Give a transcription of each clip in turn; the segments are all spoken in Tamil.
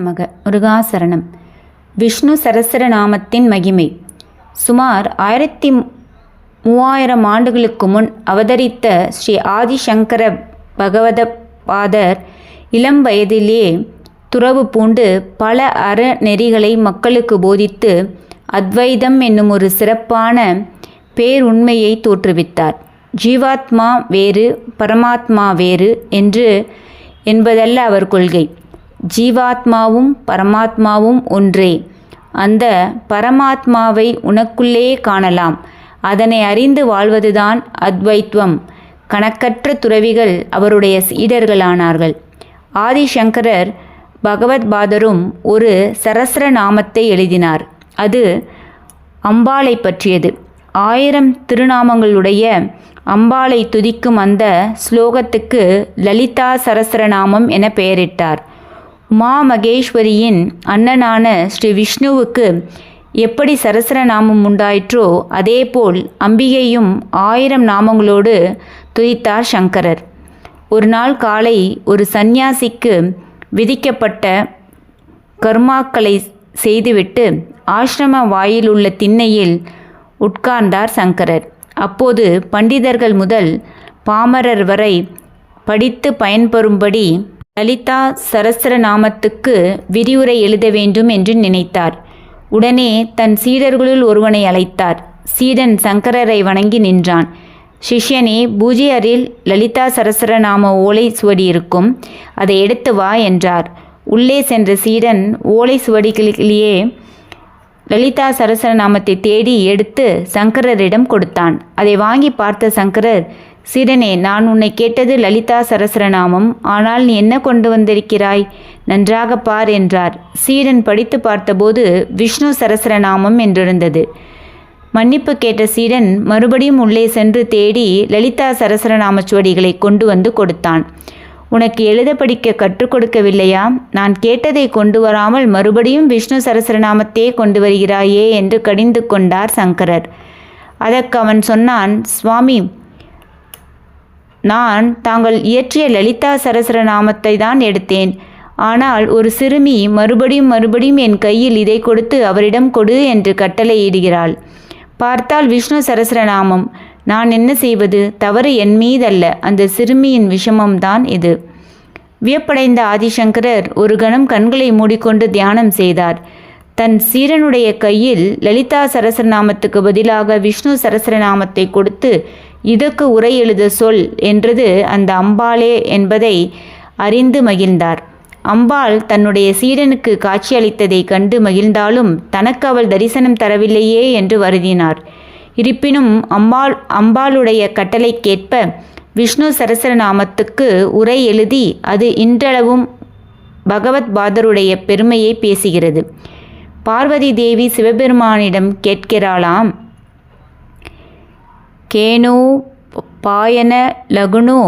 நமக முருகாசரணம். விஷ்ணு சரஸ்ரநாமத்தின் மகிமை. சுமார் 1300 ஆண்டுகளுக்கு முன் அவதரித்த ஸ்ரீ ஆதிசங்கர பகவத பாதர் இளம் வயதிலே துறவு பூண்டு பல அறநெறிகளை மக்களுக்கு போதித்து அத்வைதம் என்னும் ஒரு சிறப்பான பேருண்மையை தோற்றுவித்தார். ஜீவாத்மா வேறு, பரமாத்மா வேறு என்பதல்ல அவர் கொள்கை. ஜீவாத்மாவும் பரமாத்மாவும் ஒன்றே. அந்த பரமாத்மாவை உனக்குள்ளே காணலாம். அதனை அறிந்து வாழ்வதுதான் அத்வைத்வம். கணக்கற்ற துறவிகள் அவருடைய சீடர்களானார்கள். ஆதிசங்கரர் பகவத்பாதரும் ஒரு சரஸ்ரநாமத்தை எழுதினார். அது அம்பாளை பற்றியது. 1000 திருநாமங்களுடைய அம்பாளை துதிக்கும் அந்த ஸ்லோகத்துக்கு லலிதா சரஸ்ரநாமம் என பெயரிட்டார். உமா மகேஸ்வரியின் அண்ணனான ஸ்ரீ விஷ்ணுவுக்கு எப்படி சரஸ்ரநாமம் உண்டாயிற்றோ அதேபோல் அம்பிகையும் 1000 நாமங்களோடு துதித்தார் சங்கரர். ஒரு நாள் காலை ஒரு சந்நியாசிக்கு விதிக்கப்பட்ட கர்மாக்களை செய்துவிட்டு ஆசிரம வாயில் உள்ள திண்ணையில் உட்கார்ந்தார் சங்கரர். அப்போது பண்டிதர்கள் முதல் பாமரர் வரை படித்து பயன்பெறும்படி லலிதா சரஸ்ரநாமத்துக்கு விரிவுரை எழுத வேண்டும் என்று நினைத்தார். உடனே தன் சீடர்களுள் ஒருவனை அழைத்தார். சீடன் சங்கரரை வணங்கி நின்றான். சிஷ்யனே, பூஜை அறையில் லலிதா சரஸ்ரநாம ஓலை சுவடி இருக்கும், அதை எடுத்து வா என்றார். உள்ளே சென்ற சீடன் ஓலை சுவடிகளிலேயே லலிதா சரஸ்ரநாமத்தை தேடி எடுத்து சங்கரரிடம் கொடுத்தான். அதை வாங்கி பார்த்த சங்கரர், சீடனே, நான் உன்னை கேட்டது லலிதா சரஸ்ரநாமம், ஆனால் நீ என்ன கொண்டு வந்திருக்கிறாய்? நன்றாக பார் என்றார். சீடன் படித்து பார்த்தபோது விஷ்ணு சரஸ்ரநாமம் என்றிருந்தது. மன்னிப்பு கேட்ட சீடன் மறுபடியும் உள்ளே சென்று தேடி லலிதா சரஸ்ரநாம சுவடிகளை கொண்டு வந்து கொடுத்தான். உனக்கு எழுத படிக்க கற்றுக் கொடுக்கவில்லையா? நான் கேட்டதை கொண்டு வராமல் மறுபடியும் விஷ்ணு சரஸ்ரநாமத்தையே கொண்டு வருகிறாயே என்று கடிந்து கொண்டார் சங்கரர். அதற்கு அவன் சொன்னான், சுவாமி, நான் தாங்கள் இயற்றிய லலிதா சரஸ்ரநாமத்தை தான் எடுத்தேன். ஆனால் ஒரு சிறுமி மறுபடியும் என் கையில் இதை கொடுத்து அவரிடம் கொடு என்று கட்டளையிடுகிறாள். பார்த்தால் விஷ்ணு சரஸ்ரநாமம். நான் என்ன செய்வது? தவறு என் மீதல்ல, அந்த சிறுமியின் விஷமம்தான் இது. வியப்படைந்த ஆதிசங்கரர் ஒரு கணம் கண்களை மூடிக்கொண்டு தியானம் செய்தார். தன் சீரனுடைய கையில் லலிதா சரஸ்ரநாமத்துக்கு பதிலாக விஷ்ணு சரஸ்ரநாமத்தை கொடுத்து இதற்கு உரை எழுத சொல் என்றது அந்த அம்பாளே என்பதை அறிந்து மகிழ்ந்தார். அம்பாள் தன்னுடைய சீடனுக்கு காட்சியளித்ததை கண்டு மகிழ்ந்தாலும் தனக்கு அவள் தரிசனம் தரவில்லையே என்று வருந்தினார். இருப்பினும் அம்பாளுடைய கட்டளைக்கேற்ப விஷ்ணு சரஸ்ரநாமத்துக்கு உரை எழுதி அது இன்றளவும் பகவத்பாதருடைய பெருமையை பேசுகிறது. பார்வதி தேவி சிவபெருமானிடம் கேட்கிறாளாம், கேனோ பாயன லகுனோ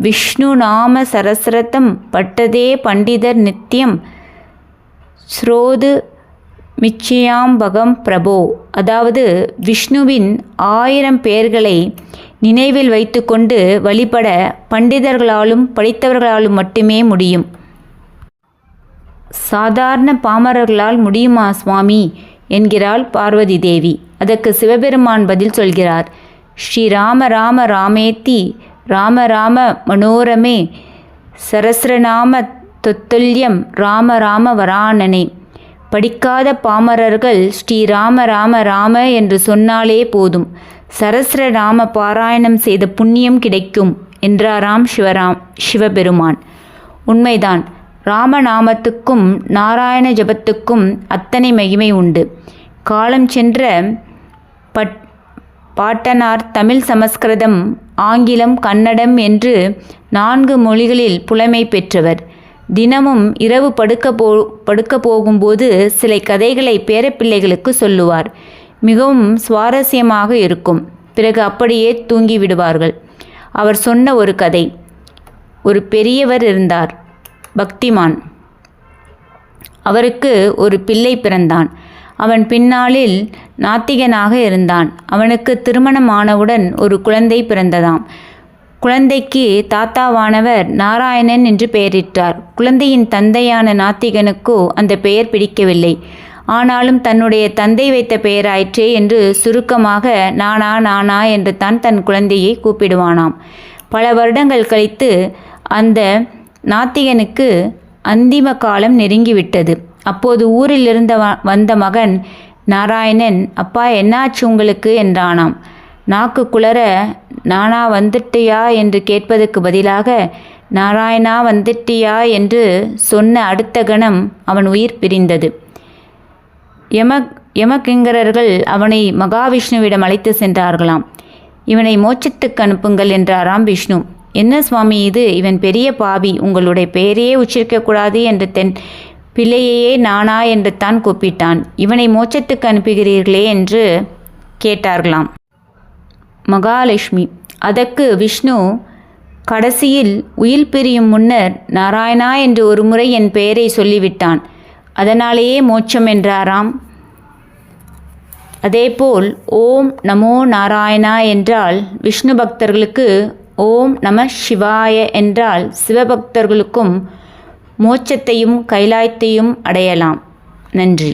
விஷ்ணு நாம சரஸ்ரதம் பட்டதே பண்டிதர் நித்தியம் ஸ்ரோது மிச்சியாம்பகம் பிரபோ. அதாவது, விஷ்ணுவின் 1000 பெயர்களை நினைவில் வைத்துக்கொண்டு வழிபட பண்டிதர்களாலும் படித்தவர்களாலும் மட்டுமே முடியும். சாதாரண பாமரர்களால் முடியுமா சுவாமி என்கிறாள் பார்வதி தேவி. அதற்கு சிவபெருமான் பதில் சொல்கிறார், ஸ்ரீ ராம ராம ராமேத்தி ராம ராம மனோரமே சரஸ்ரநாம தொத்துல்யம் ராம ராம வரானனே. படிக்காத பாமரர்கள் ஸ்ரீ ராம ராம ராம என்று சொன்னாலே போதும், சரஸ்ரநாம பாராயணம் செய்த புண்ணியம் கிடைக்கும் என்றாராம் சிவபெருமான். உண்மைதான். ராமநாமத்துக்கும் நாராயண ஜபத்துக்கும் அத்தனை மகிமை உண்டு. காலம் சென்ற பாட்டனார் தமிழ், சமஸ்கிருதம், ஆங்கிலம், கன்னடம் என்று 4 மொழிகளில் புலமை பெற்றவர். தினமும் இரவு படுக்க போகும்போது சில கதைகளை பேரப்பிள்ளைகளுக்கு சொல்லுவார். மிகவும் சுவாரஸ்யமாக இருக்கும். பிறகு அப்படியே தூங்கி விடுவார்கள். அவர் சொன்ன ஒரு கதை. ஒரு பெரியவர் இருந்தார், பக்திமான். அவருக்கு ஒரு பிள்ளை பிறந்தான். அவன் பின்னாளில் நாத்திகனாக இருந்தான். அவனுக்கு திருமணமானவுடன் ஒரு குழந்தை பிறந்ததாம். குழந்தைக்கு தாத்தாவானவர் நாராயணன் என்று பெயரிட்டார். குழந்தையின் தந்தையான நாத்திகனுக்கோ அந்த பெயர் பிடிக்கவில்லை. ஆனாலும் தன்னுடைய தந்தை வைத்த பெயராயிற்றே என்று சுருக்கமாக நானா நானா என்று தான் தன் குழந்தையை கூப்பிடுவானாம். பல வருடங்கள் கழித்து அந்த நாத்திகனுக்கு அந்திம காலம் நெருங்கிவிட்டது. அப்போது ஊரிலிருந்து வந்த மகன் நாராயணன், அப்பா என்னாச்சு உங்களுக்கு என்றானாம். நாக்கு குளற நானா வந்துட்டியா என்று கேட்பதற்கு பதிலாக நாராயணா வந்துட்டியா என்று சொன்ன அடுத்த கணம் அவன் உயிர் பிரிந்தது. யமகிங்கரர்கள் அவனை மகாவிஷ்ணுவிடம் அழைத்து சென்றார்களாம். இவனை மோட்சத்துக்கு அனுப்புங்கள் என்றாராம் விஷ்ணு. என்ன சுவாமி இது, இவன் பெரிய பாவி, உங்களுடைய பெயரையே உச்சரிக்கக்கூடாது என்று தன் பிள்ளையையே நானா என்று தான் கூப்பிட்டான், இவனை மோட்சத்துக்கு அனுப்புகிறீர்களே என்று கேட்டார்களாம் மகாலட்சுமி. அதற்கு விஷ்ணு கடைசியில் உயிர் பிரியும் முன்னர் நாராயணா என்று ஒரு முறை என் பெயரை சொல்லிவிட்டான், அதனாலேயே மோட்சம் என்றாராம். அதேபோல் ஓம் நமோ நாராயணா என்றால் விஷ்ணு பக்தர்களுக்கு, ஓம் நம சிவாய என்றால் சிவபக்தர்களுக்கும் மோட்சத்தையும் கைலாயத்தையும் அடையலாம். நன்றி.